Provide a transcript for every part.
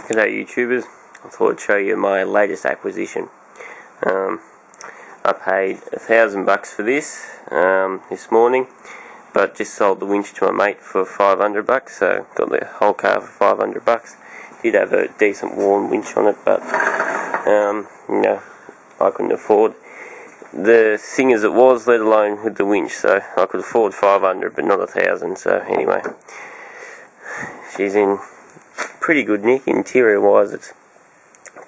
G'day YouTubers, I thought I'd show you my latest acquisition. I paid $1,000 for this morning, but just sold the winch to my mate for $500, so got the whole car for $500. Did have a decent worn winch on it, but I couldn't afford the thing as it was, let alone with the winch, so I could afford $500 but not $1,000. So anyway, she's in pretty good nick. Interior wise, it's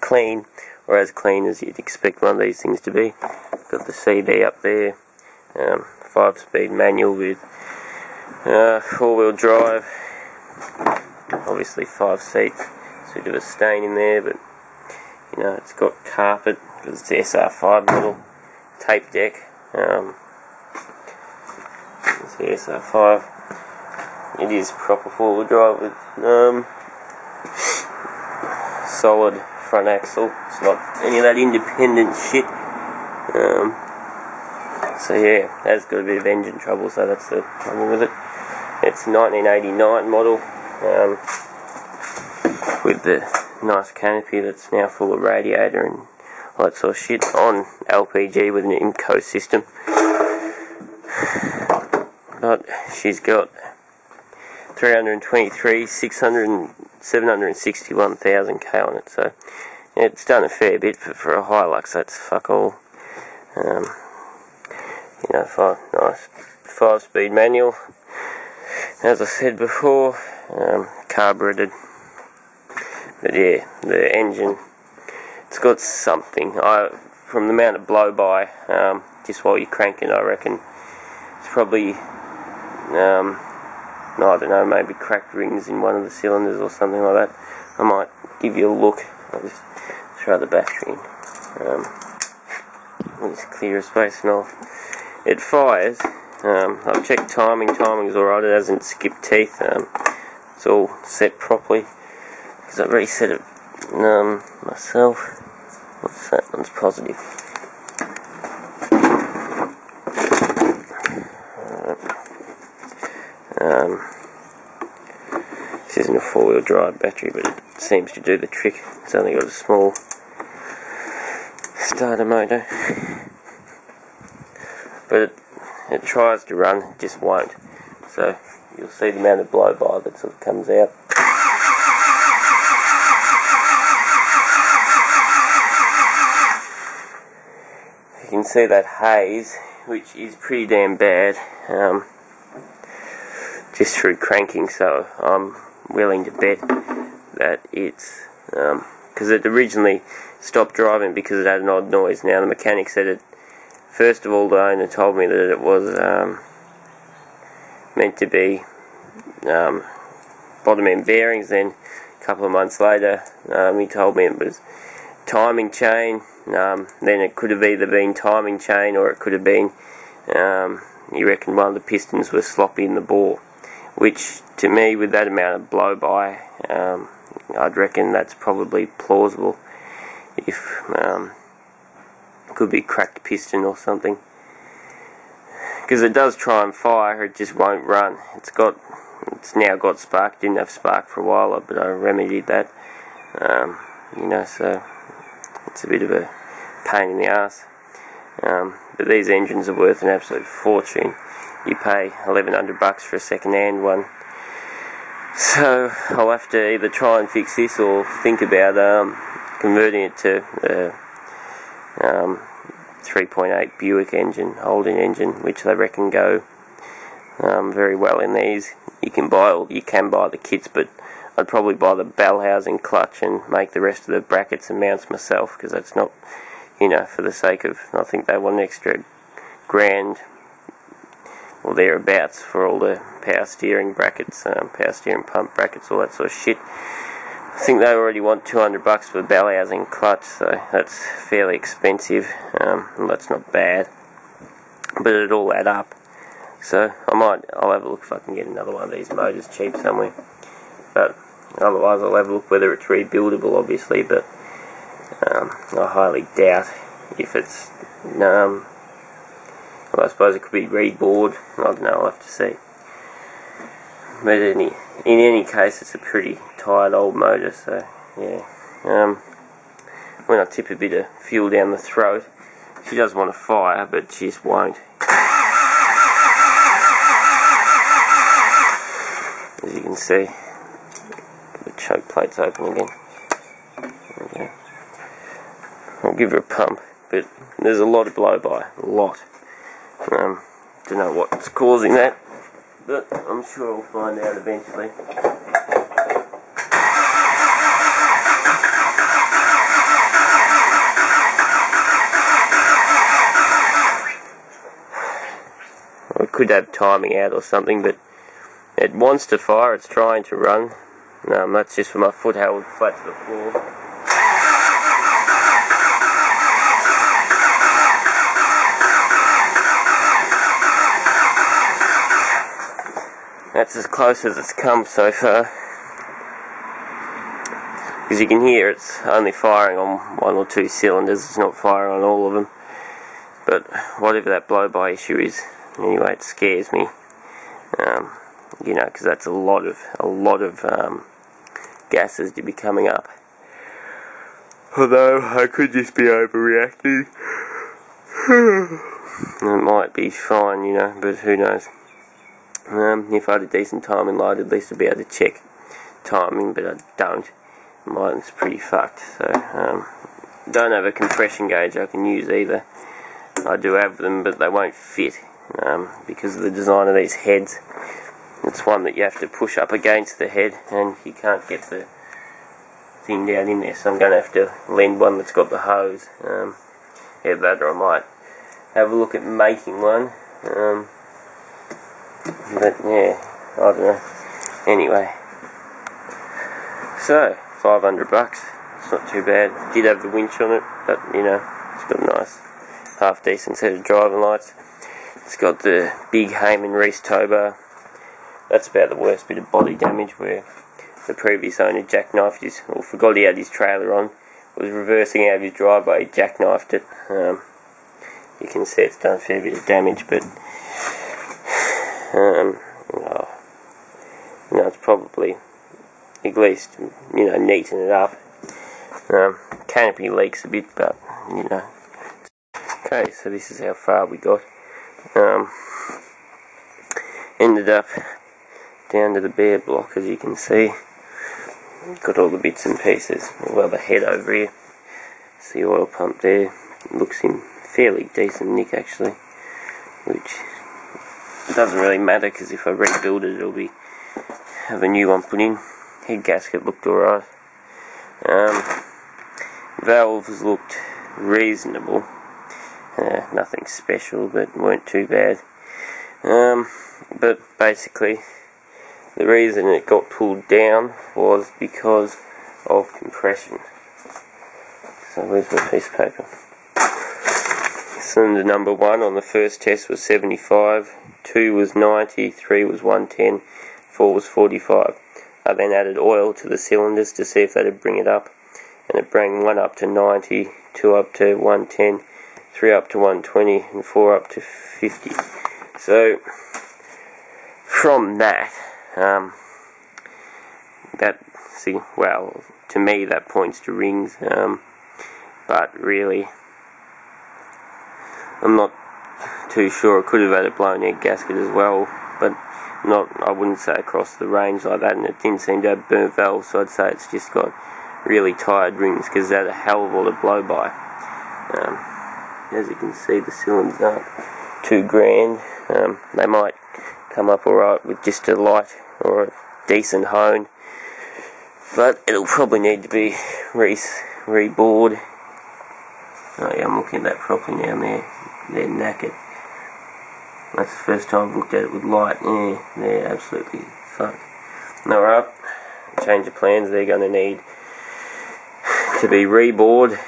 clean, or as clean as you'd expect one of these things to be. Got the CD up there, 5-speed manual with 4-wheel drive, obviously 5 seats. It's a bit of a stain in there, but it's got carpet because it's the SR5 model. Tape deck, it's the SR5. It is proper 4-wheel drive with solid front axle. It's not any of that independent shit. So yeah, that's got a bit of engine trouble, so that's the problem with it. It's 1989 model, with the nice canopy that's now full of radiator and all that sort of shit, on LPG with an IMCO system. But she's got 761,000 k on it, so it's done a fair bit for a Hilux. That's fuck all. Nice 5-speed manual, as I said before, carbureted. But yeah, the engine, it's got something. From the amount of blow by, just while you're cranking, I reckon it's probably I don't know, maybe cracked rings in one of the cylinders or something like that. I might give you a look. I'll just throw the battery in. Just clear a space and off. It fires. I've checked timing. Timing's alright. It hasn't skipped teeth. It's all set properly because I've reset it myself. What's that? One's positive. This isn't a 4-wheel drive battery, but it seems to do the trick. It's only got a small starter motor, but it tries to run, it just won't. So you'll see the amount of blow by that sort of comes out. You can see that haze, which is pretty damn bad, just through cranking, so I'm willing to bet that it's because it originally stopped driving because it had an odd noise. Now the mechanic said it, first of all the owner told me that it was meant to be bottom end bearings, then a couple of months later he told me it was timing chain. Then it could have either been timing chain or it could have been he reckoned one of the pistons was sloppy in the bore, which to me, with that amount of blow by, I'd reckon that's probably plausible. If it could be cracked piston or something, because it does try and fire, it just won't run. It's now got spark. Didn't have spark for a while, but I remedied that. So it's a bit of a pain in the ass. But these engines are worth an absolute fortune. You pay $1,100 for a second-hand one. So I'll have to either try and fix this or think about converting it to a 3.8 Buick engine, Holden engine, which they reckon go very well in these. You can buy the kits, but I'd probably buy the bell housing, clutch, and make the rest of the brackets and mounts myself, because that's not, for the sake of, I think they want an extra $1,000 or thereabouts for all the power steering brackets, power steering pump brackets, all that sort of shit. I think they already want $200 for the bell housing, clutch, so that's fairly expensive. Well, that's not bad, but it'd all add up. So I'll have a look if I can get another one of these motors cheap somewhere. But otherwise, I'll have a look whether it's rebuildable, obviously. But I highly doubt if it's. Well, I suppose it could be rebored. I don't know. I'll have to see. But in any case, it's a pretty tired old motor, so yeah. When I tip a bit of fuel down the throat, she does want to fire, but she just won't. As you can see, the choke plate's open again. Okay. I'll give her a pump, but there's a lot of blow-by, a lot. Don't know what's causing that, but I'm sure we'll find out eventually. I could have timing out or something, but it wants to fire, it's trying to run. That's just for my foot held flat to the floor. That's as close as it's come so far. As you can hear, it's only firing on 1 or 2 cylinders, it's not firing on all of them. But whatever that blow-by issue is, anyway, it scares me. You know, because that's a lot of gases to be coming up. Although I could just be overreacting. It might be fine, you know, but who knows. If I had a decent timing light, at least I'd be able to check timing, but I don't. Mine's pretty fucked, so don't have a compression gauge I can use either. I do have them, but they won't fit because of the design of these heads. It's one that you have to push up against the head, and you can't get the thing down in there, so I'm going to have to lend one that's got the hose. Yeah, that, or I might have a look at making one. But yeah, I don't know. Anyway, so $500. It's not too bad. Did have the winch on it, but you know, it's got a nice, half decent set of driving lights. It's got the big Heyman Reese tow bar. That's about the worst bit of body damage, where the previous owner jackknifed his, or forgot he had his trailer on, was reversing out of his driveway, jackknifed it. You can see it's done a fair bit of damage, but it's probably at least, you know, neaten it up. Canopy leaks a bit, but you know. Okay, so this is how far we got. Ended up down to the bare block, as you can see. Got all the bits and pieces. Well, the head over here. It's the oil pump there. Looks in fairly decent nick, actually, which doesn't really matter, because if I rebuild it, it'll be have a new one put in. Head gasket looked alright. Valves looked reasonable. Nothing special, but weren't too bad. But basically, the reason it got pulled down was because of compression. So where's my piece of paper? Cylinder number 1 on the first test was 75, 2 was 90, 3 was 110, 4 was 45. I then added oil to the cylinders to see if that would bring it up, and it brought 1 up to 90, 2 up to 110, 3 up to 120, and 4 up to 50. So from that, well, to me that points to rings, but really I'm not too sure. I could have had a blown egg gasket as well, but I wouldn't say across the range like that, and it didn't seem to have burnt valves, so I'd say it's just got really tired rings, because they had a hell of a lot of blow-by. As you can see, the cylinder's up $2,000. They might come up alright with just a light or a decent hone, but it'll probably need to be rebored. Oh yeah, I'm looking at that properly now. They're knackered. That's the first time I've looked at it with light. Yeah, they're absolutely fucked. Alright, change of plans. They're going to need to be rebored.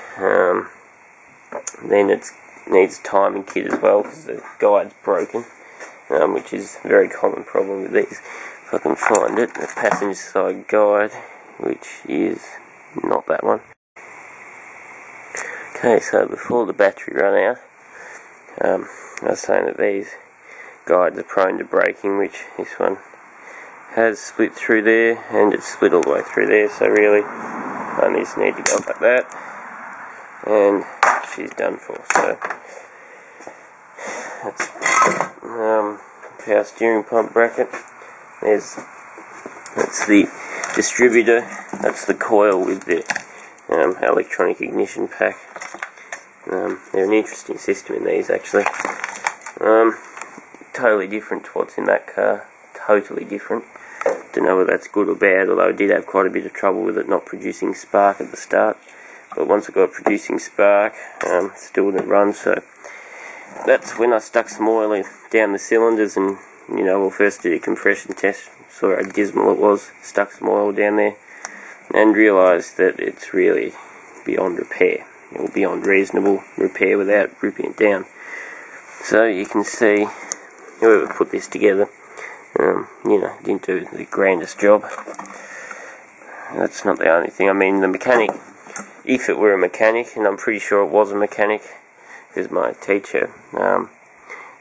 Then it needs a timing kit as well, because the guide's broken, which is a very common problem with these. If I can find it, the passenger side guide, which is not that one. Okay, so before the battery run out, I was saying that these guides are prone to breaking, which this one has split through there, and it's split all the way through there, so really only just need to go like that, and she's done for. So that's power steering pump bracket. That's the distributor. That's the coil with the electronic ignition pack. They're an interesting system in these, actually. Totally different to what's in that car. Totally different. Don't know whether that's good or bad, although I did have quite a bit of trouble with it not producing spark at the start. But once I got producing spark, it still didn't run, so that's when I stuck some oil down the cylinders and, we'll first did a compression test, saw how dismal it was, stuck some oil down there, and realised that it's really beyond repair. Or beyond reasonable repair without ripping it down. So you can see whoever put this together, didn't do the grandest job. That's not the only thing. I mean, the mechanic, if it were a mechanic, and I'm pretty sure it was a mechanic, because my teacher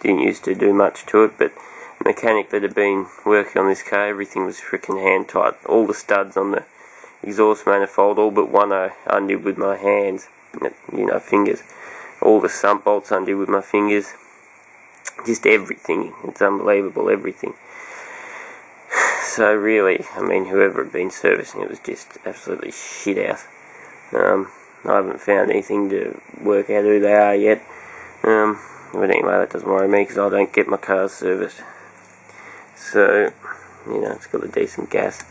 didn't used to do much to it, but the mechanic that had been working on this car, everything was freaking hand tight. All the studs on the exhaust manifold, all but one I undid with my hands, fingers. All the sump bolts undid with my fingers. Just everything. It's unbelievable, everything. So really, I mean, whoever had been servicing it was just absolutely shit out. I haven't found anything to work out who they are yet. But anyway, that doesn't worry me because I don't get my cars serviced. So, it's got a decent gas.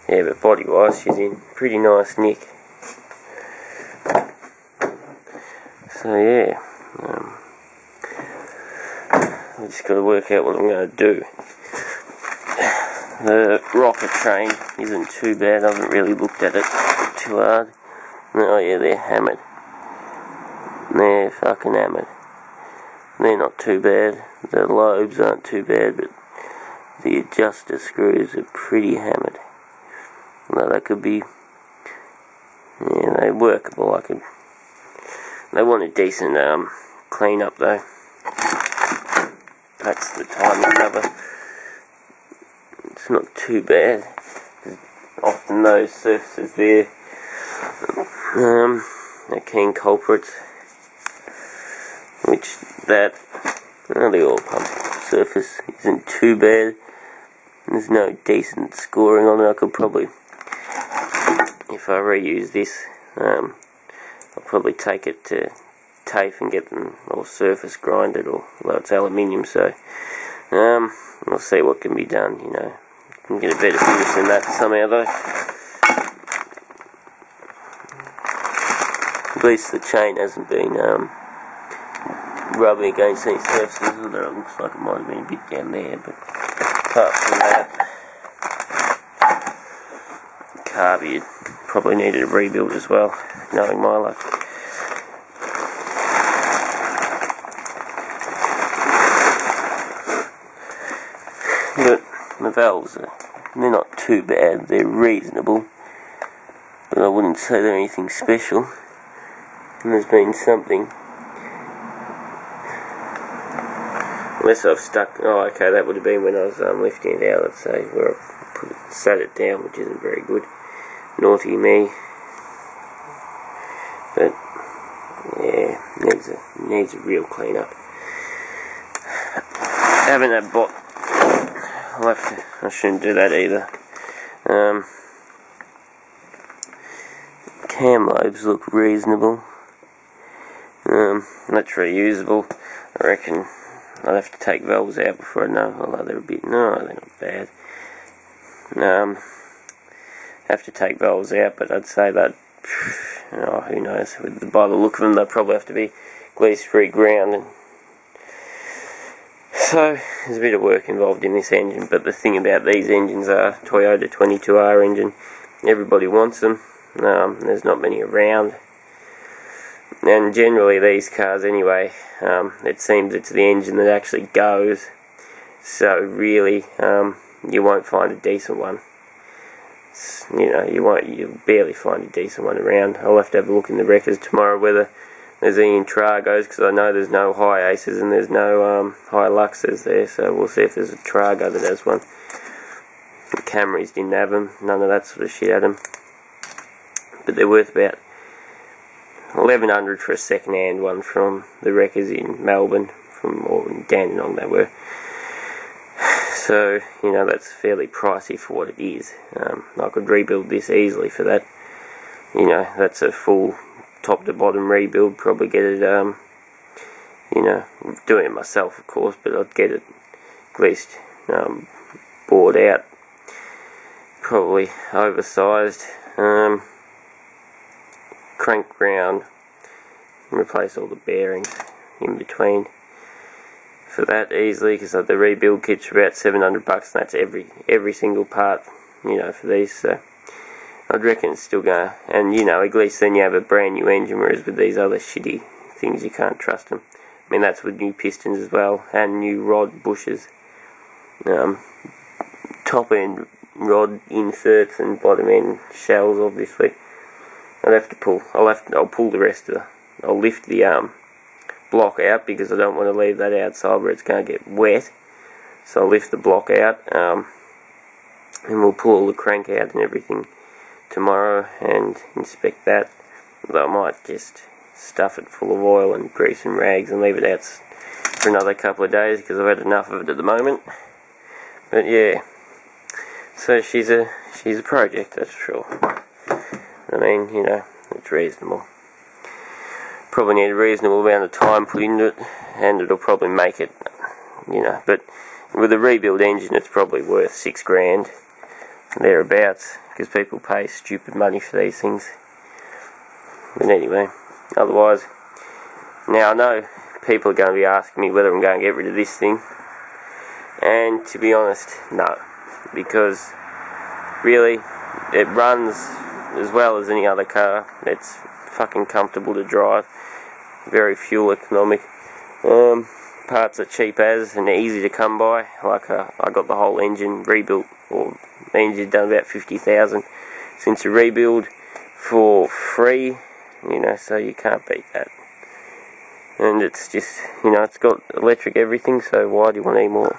Yeah, but body-wise, she's in pretty nice nick. So yeah, I just got to work out what I'm going to do. The rocker train isn't too bad. I haven't really looked at it too hard. Oh yeah, they're hammered. They're fucking hammered. They're not too bad. The lobes aren't too bad, but the adjuster screws are pretty hammered. Although they could be, they're workable. They want a decent clean up though. That's the timing cover. It's not too bad. Often those surfaces there are keen culprits. Which the oil pump surface isn't too bad. There's no decent scoring on it. I could probably, if I reuse this, I'll probably take it to TAFE and get them all surface grinded, although it's aluminium, so we'll see what can be done. Can get a better finish than that somehow though. At least the chain hasn't been rubbing against these surfaces, although it looks like it might have been a bit down there, but apart from that, carburetor probably needed a rebuild as well, knowing my luck. But the valves they're not too bad, they're reasonable, but I wouldn't say they're anything special. And there's been something, unless I've stuck, oh okay, that would have been when I was lifting it out, let's say, where I sat it down, which isn't very good. Naughty me. But yeah, needs a real clean up. Having that bot, I shouldn't do that either. Cam lobes look reasonable. That's reusable. I reckon I'll have to take valves out before I know, although they're a bit, no, they're not bad. Have to take valves out, but I'd say that, who knows, by the look of them they'll probably have to be at least reground, and so there's a bit of work involved in this engine. But the thing about these engines are Toyota 22R engine, everybody wants them, there's not many around, and generally these cars anyway, it seems it's the engine that actually goes, so really you won't find a decent one. You'll barely find a decent one around. I'll have to have a look in the records tomorrow whether there's any Tragos, because I know there's no High Aces and there's no High Luxes there, so we'll see if there's a Trago that has one. The Camrys didn't have them, none of that sort of shit had them. But they're worth about $1,100 for a second-hand one from the wreckers in Melbourne, or in Dandenong they were. So, you know, that's fairly pricey for what it is. I could rebuild this easily for that. You know, that's a full top to bottom rebuild. Probably get it, you know, doing it myself of course, but I'd get it at least bored out. Probably oversized. Crank round and replace all the bearings in between for that easily, because the rebuild kit's about $700 and that's every single part, you know, for these. So I'd reckon it's still going, and you know, at least then you have a brand new engine, whereas with these other shitty things you can't trust them. I mean, that's with new pistons as well and new rod bushes, top end rod inserts and bottom end shells obviously. I'll pull the rest of I'll lift the block out, because I don't want to leave that outside where it's going to get wet. So I'll lift the block out, and we'll pull all the crank out and everything tomorrow and inspect that. Although I might just stuff it full of oil and grease and rags and leave it out for another couple of days, because I've had enough of it at the moment. But yeah, so she's a project, that's for sure. I mean, you know, it's reasonable. Probably need a reasonable amount of time put into it, and it'll probably make it, you know. But with a rebuild engine, it's probably worth $6,000 thereabouts, because people pay stupid money for these things. But anyway, otherwise, now I know people are going to be asking me whether I'm going to get rid of this thing, and to be honest, no, because really, it runs as well as any other car. It's fucking comfortable to drive, very fuel economic. Parts are cheap as and easy to come by. Like I got the whole engine rebuilt, or the engine's done about 50,000 since a rebuild for free. You know, so you can't beat that. And it's just, you know, it's got electric everything, so why do you want any more?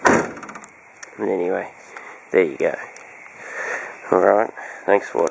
But anyway, there you go. Alright, thanks for watching.